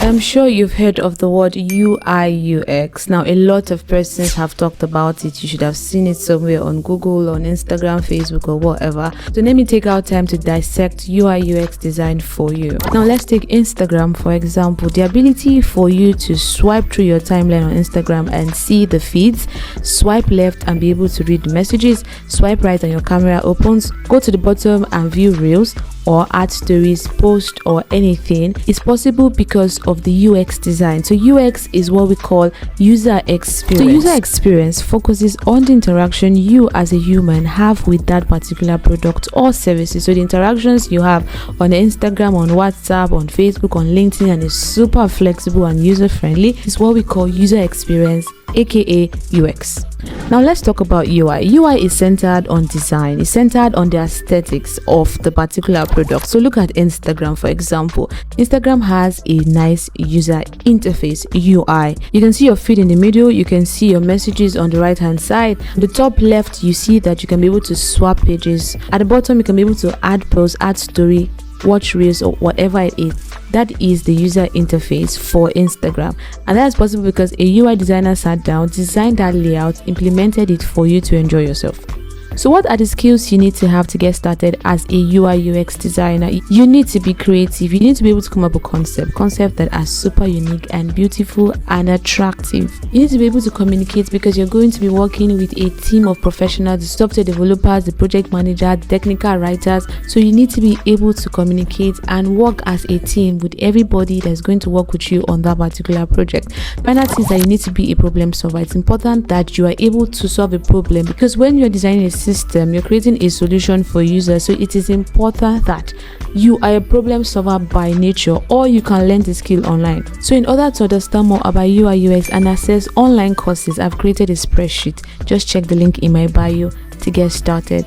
I'm sure you've heard of the word UI UX. Now, a lot of persons have talked about it. You should have seen it somewhere on Google, on Instagram, Facebook, or whatever. So let me take our time to dissect UI UX design for you. Now, let's take Instagram for example. The ability for you to swipe through your timeline on Instagram and see the feeds, swipe left and be able to read the messages, swipe right and your camera opens, go to the bottom and view reels or add stories, post or anything is possible because of the UX design. So UX is what we call user experience. So user experience focuses on the interaction you as a human have with that particular product or services. So the interactions you have on Instagram, on WhatsApp, on Facebook, on LinkedIn, and is super flexible and user friendly is what we call user experience, aka UX. Now let's talk about UI. UI is centered on design. It's centered on the aesthetics of the particular product. So look at Instagram for example. Instagram has a nice user interface, UI. You can see your feed in the middle, you can see your messages on the right hand side. The top left, you see that you can be able to swap pages. At the bottom, you can be able to add posts, add story, watch reels or whatever it is. That is the user interface for Instagram, and that's possible because a UI designer sat down, designed that layout, implemented it for you to enjoy yourself. So what are the skills you need to have to get started as a UI UX designer? You need to be creative. You need to be able to come up with concepts that are super unique and beautiful and attractive. You need to be able to communicate because you're going to be working with a team of professionals, the software developers, the project manager, the technical writers. So you need to be able to communicate and work as a team with everybody that's going to work with you on that particular project. Final thing is that you need to be a problem solver. It's important that you are able to solve a problem because when you're designing a system, you're creating a solution for users. So it is important that you are a problem solver by nature, or you can learn the skill online. So in order to understand more about UI UX and access online courses, I've created a spreadsheet. Just check the link in my bio to get started.